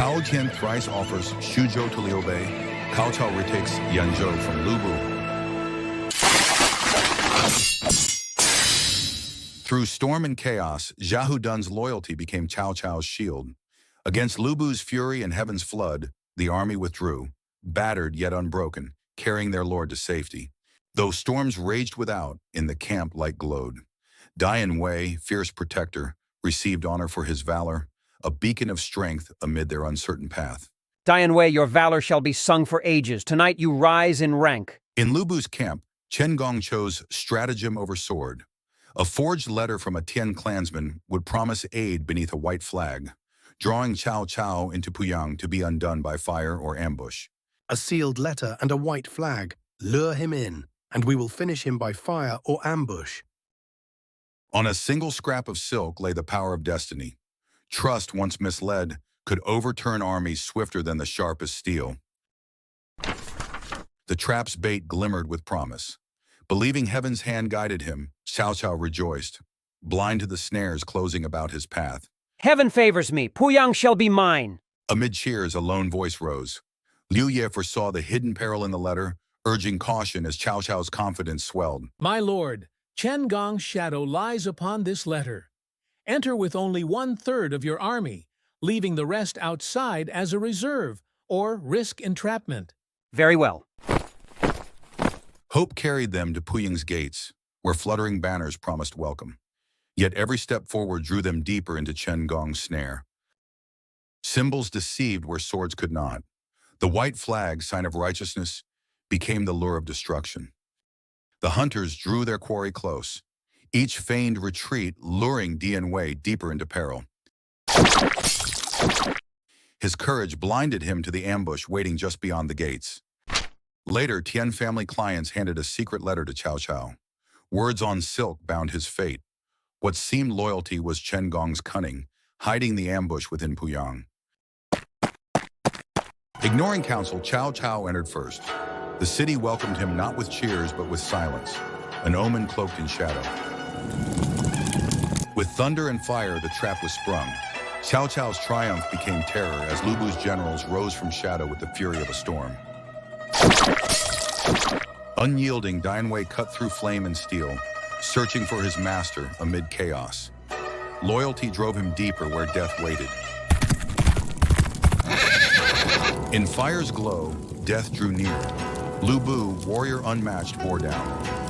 Tao Qian thrice offers Xuzhou to Liu Bei. Cao Cao retakes Yanzhou from Liu Bei. Through storm and chaos, Xiahou Dun's loyalty became Cao Cao's shield. Against Liu Bei's fury and heaven's flood, the army withdrew, battered yet unbroken, carrying their lord to safety. Though storms raged without, in the camp light glowed. Dian Wei, fierce protector, received honor for his valor, a beacon of strength amid their uncertain path. Dian Wei, your valor shall be sung for ages. Tonight you rise in rank. In Liu Bei's camp, Chen Gong chose stratagem over sword. A forged letter from a Tian clansman would promise aid beneath a white flag, drawing Cao Cao into Puyang to be undone by fire or ambush. A sealed letter and a white flag. Lure him in, and we will finish him by fire or ambush. On a single scrap of silk lay the power of destiny. Trust, once misled, could overturn armies swifter than the sharpest steel. The trap's bait glimmered with promise. Believing heaven's hand guided him, Cao Cao rejoiced, blind to the snares closing about his path. Heaven favors me. Puyang shall be mine. Amid cheers, a lone voice rose. Liu Ye foresaw the hidden peril in the letter, urging caution as Cao Cao's confidence swelled. My lord, Chen Gong's shadow lies upon this letter. Enter with only 1/3 of your army, leaving the rest outside as a reserve, or risk entrapment. Very well. Hope carried them to Puyang's gates, where fluttering banners promised welcome. Yet every step forward drew them deeper into Chen Gong's snare. Symbols deceived where swords could not. The white flag, sign of righteousness, became the lure of destruction. The hunters drew their quarry close, each feigned retreat luring Dian Wei deeper into peril. His courage blinded him to the ambush waiting just beyond the gates. Later, Tian family clients handed a secret letter to Cao Cao. Words on silk bound his fate. What seemed loyalty was Chen Gong's cunning, hiding the ambush within Puyang. Ignoring counsel, Cao Cao entered first. The city welcomed him not with cheers but with silence, an omen cloaked in shadow. With thunder and fire, the trap was sprung. Cao Cao's triumph became terror as Liu Bei's generals rose from shadow with the fury of a storm. Unyielding, Dian Wei cut through flame and steel, searching for his master amid chaos. Loyalty drove him deeper where death waited. In fire's glow, death drew near. Liu Bei, warrior unmatched, bore down.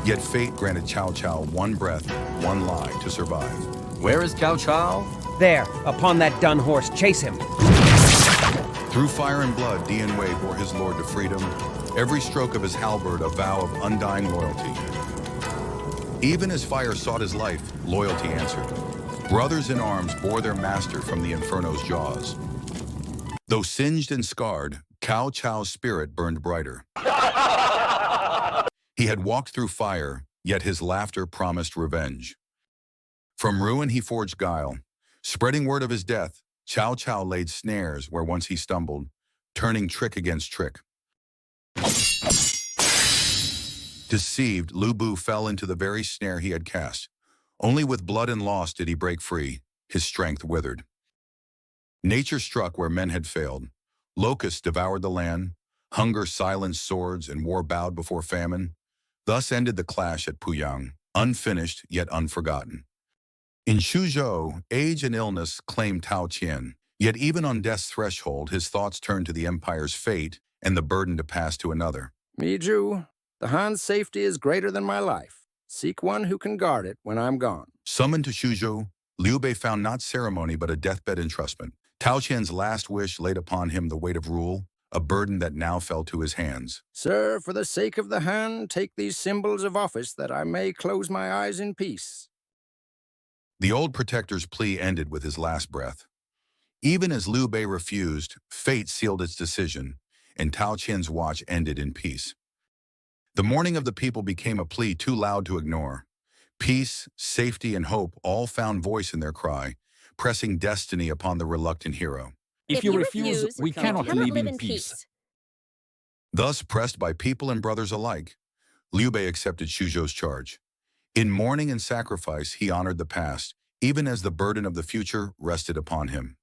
Yet fate granted Cao Cao one breath, one lie to survive. Where is Cao Cao? There, upon that dun horse. Chase him. Through fire and blood, Dian Wei bore his lord to freedom, every stroke of his halberd a vow of undying loyalty. Even as fire sought his life, loyalty answered. Brothers in arms bore their master from the inferno's jaws. Though singed and scarred, Cao Cao's spirit burned brighter. He had walked through fire, yet his laughter promised revenge. From ruin he forged guile. Spreading word of his death, Cao Cao laid snares where once he stumbled, turning trick against trick. Deceived, Liu Bei fell into the very snare he had cast. Only with blood and loss did he break free, his strength withered. Nature struck where men had failed. Locusts devoured the land, hunger silenced swords, and war bowed before famine. Thus ended the clash at Puyang, unfinished yet unforgotten. In Xuzhou, age and illness claimed Tao Qian, yet even on death's threshold, his thoughts turned to the empire's fate and the burden to pass to another. Miju, the Han's safety is greater than my life. Seek one who can guard it when I'm gone. Summoned to Xuzhou, Liu Bei found not ceremony but a deathbed entrustment. Tao Qian's last wish laid upon him the weight of rule, a burden that now fell to his hands. Sir, for the sake of the Han, take these symbols of office that I may close my eyes in peace. The old protector's plea ended with his last breath. Even as Liu Bei refused, fate sealed its decision, and Tao Qian's watch ended in peace. The mourning of the people became a plea too loud to ignore. Peace, safety, and hope all found voice in their cry, pressing destiny upon the reluctant hero. If you refuse, we cannot live in peace. Thus, pressed by people and brothers alike, Liu Bei accepted Xuzhou's charge. In mourning and sacrifice, he honored the past, even as the burden of the future rested upon him.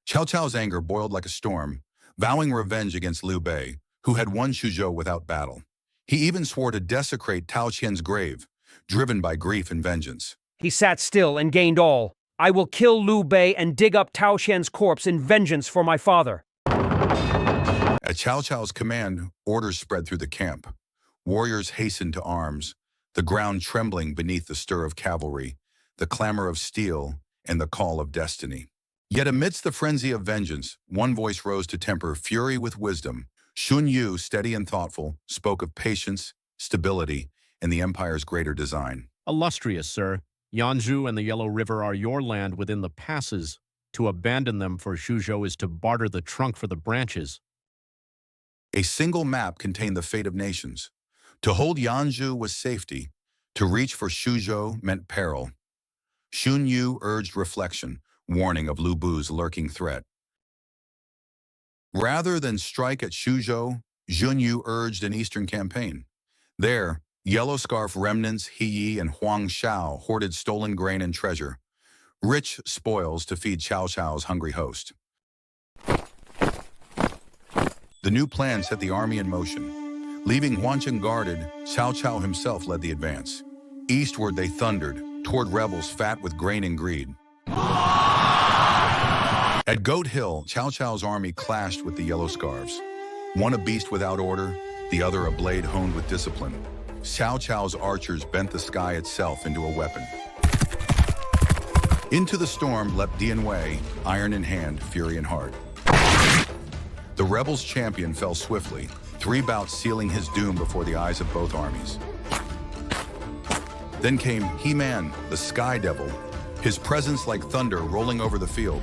Cao Cao's anger boiled like a storm, vowing revenge against Liu Bei, who had won Xuzhou without battle. He even swore to desecrate Tao Qian's grave, driven by grief and vengeance. He sat still and gained all. I will kill Liu Bei and dig up Tao Qian's corpse in vengeance for my father. At Cao Cao's command, orders spread through the camp. Warriors hastened to arms, the ground trembling beneath the stir of cavalry, the clamor of steel, and the call of destiny. Yet amidst the frenzy of vengeance, one voice rose to temper fury with wisdom. Xun Yu, steady and thoughtful, spoke of patience, stability, and the empire's greater design. Illustrious sir, Yanzhou and the Yellow River are your land within the passes. To abandon them for Xuzhou is to barter the trunk for the branches. A single map contained the fate of nations. To hold Yanzhou was safety. To reach for Xuzhou meant peril. Xun Yu urged reflection, warning of Lu Bu's lurking threat. Rather than strike at Xuzhou, Xun Yu urged an eastern campaign. There, Yellow Scarf remnants He Yi and Huang Shao hoarded stolen grain and treasure, rich spoils to feed Cao Cao's hungry host. The new plan set the army in motion. Leaving Huanchen guarded, Cao Cao himself led the advance. Eastward they thundered, toward rebels fat with grain and greed. At Goat Hill, Cao Cao's army clashed with the Yellow Scarves. One a beast without order, the other a blade honed with discipline. Cao Cao's archers bent the sky itself into a weapon. Into the storm leapt Dian Wei, iron in hand, fury in heart. The rebels' champion fell swiftly, 3 bouts sealing his doom before the eyes of both armies. Then came He-Man, the Sky Devil, his presence like thunder rolling over the field.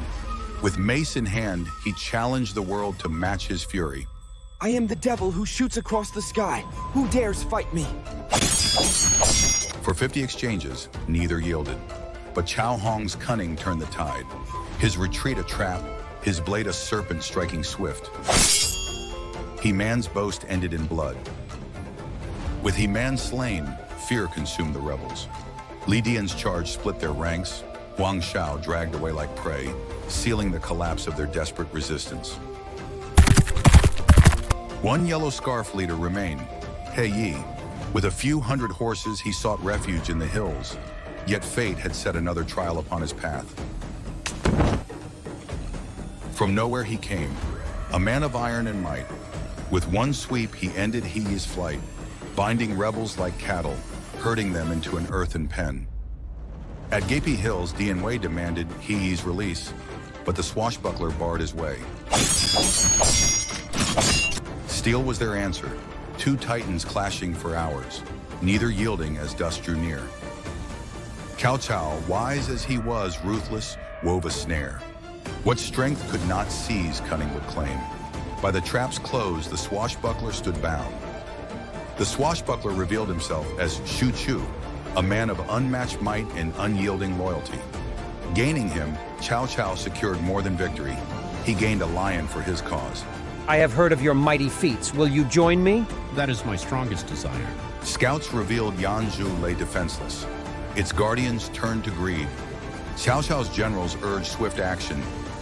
With mace in hand, he challenged the world to match his fury. I am the devil who shoots across the sky. Who dares fight me? For 50 exchanges, neither yielded. But Cao Hong's cunning turned the tide. His retreat a trap, his blade a serpent striking swift. He-Man's boast ended in blood. With He-Man slain, fear consumed the rebels. Li Dian's charge split their ranks, Huang Shao dragged away like prey, sealing the collapse of their desperate resistance. One Yellow Scarf leader remained, He Yi. With a few hundred horses, he sought refuge in the hills, yet fate had set another trial upon his path. From nowhere he came, a man of iron and might. With one sweep, he ended He Yi's flight, binding rebels like cattle, herding them into an earthen pen. At Gapey Hills, Dian Wei demanded He Yi's release, but the swashbuckler barred his way. Steel was their answer, 2 titans clashing for hours, neither yielding as dusk drew near. Cao Cao, wise as he was ruthless, wove a snare. What strength could not seize, cunning would claim. By the trap's close, the swashbuckler stood bound. The swashbuckler revealed himself as Xu Chu, a man of unmatched might and unyielding loyalty. Gaining him, Cao Cao secured more than victory. He gained a lion for his cause. I have heard of your mighty feats. Will you join me? That is my strongest desire. Scouts revealed Yanzhou lay defenseless. Its guardians turned to greed. Cao Cao's generals urged swift action,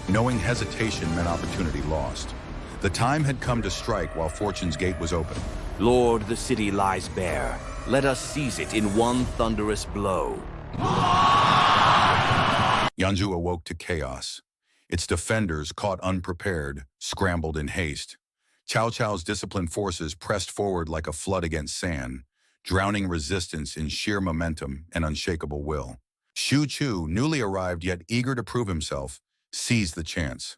knowing hesitation meant opportunity lost. The time had come to strike while Fortune's gate was open. Lord, the city lies bare. Let us seize it in one thunderous blow. Yanzhou awoke to chaos. Its defenders, caught unprepared, scrambled in haste. Cao Cao's disciplined forces pressed forward like a flood against sand, drowning resistance in sheer momentum and unshakable will. Xu Chu, newly arrived yet eager to prove himself, seized the chance.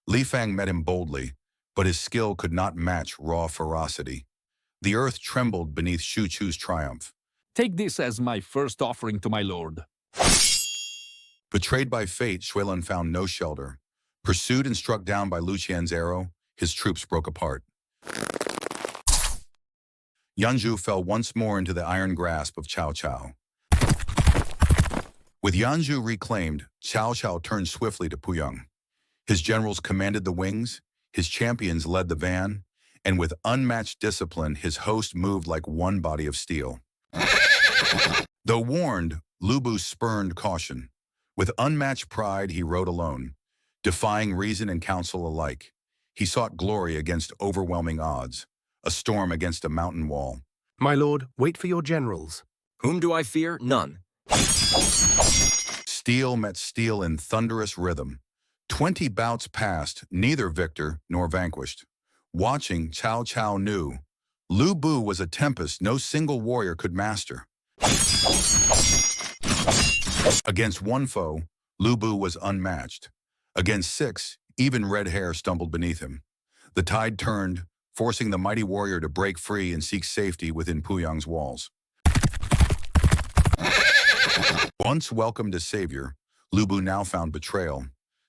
Li Fang met him boldly, but his skill could not match raw ferocity. The earth trembled beneath Xu Chu's triumph. Take this as my first offering to my lord. Betrayed by fate, Xuelun found no shelter. Pursued and struck down by Lu Qian's arrow, his troops broke apart. Yanzhou fell once more into the iron grasp of Cao Cao. With Yanzhou reclaimed, Cao Cao turned swiftly to Puyang. His generals commanded the wings, his champions led the van, and with unmatched discipline, his host moved like one body of steel. Though warned, Lu Bu spurned caution. With unmatched pride, he rode alone. Defying reason and counsel alike, he sought glory against overwhelming odds, a storm against a mountain wall. My lord, wait for your generals. Whom do I fear? None. Steel met steel in thunderous rhythm. 20 bouts passed, neither victor nor vanquished. Watching, Cao Cao knew Liu Bei was a tempest no single warrior could master. Against one foe, Liu Bei was unmatched. Against 6, even red hair stumbled beneath him. The tide turned, forcing the mighty warrior to break free and seek safety within Puyang's walls. Once welcomed as savior, Liu Bei now found betrayal.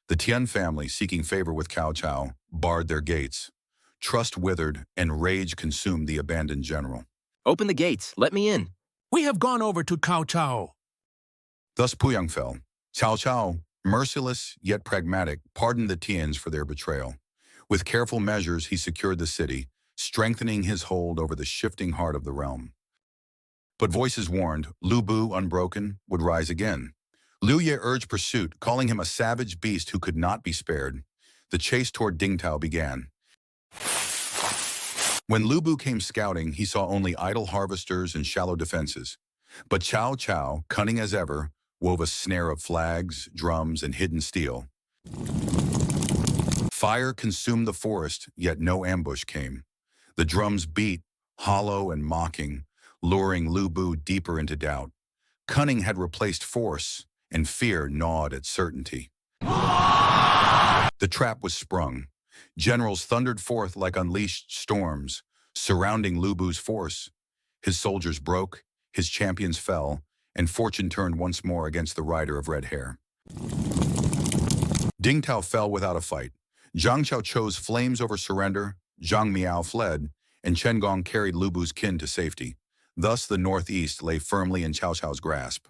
The Tian family, seeking favor with Cao Cao, barred their gates. Trust withered, and rage consumed the abandoned general. Open the gates. Let me in. We have gone over to Cao Cao. Thus Puyang fell. Cao Cao, merciless yet pragmatic, pardoned the Tians for their betrayal. With careful measures, he secured the city, strengthening his hold over the shifting heart of the realm. But voices warned, Liu Bei, unbroken, would rise again. Liu Ye urged pursuit, calling him a savage beast who could not be spared. The chase toward Dingtao began. When Liu Bei came scouting, he saw only idle harvesters and shallow defenses. But Cao Cao, cunning as ever, wove a snare of flags, drums, and hidden steel. Fire consumed the forest, yet no ambush came. The drums beat, hollow and mocking, luring Liu Bei deeper into doubt. Cunning had replaced force, and fear gnawed at certainty. The trap was sprung. Generals thundered forth like unleashed storms, surrounding Liu Bei's force. His soldiers broke, his champions fell, and fortune turned once more against the rider of red hair. Dingtao fell without a fight. Zhang Qiao chose flames over surrender, Zhang Miao fled, and Chen Gong carried Liu Bei's kin to safety. Thus the northeast lay firmly in Cao Cao's grasp.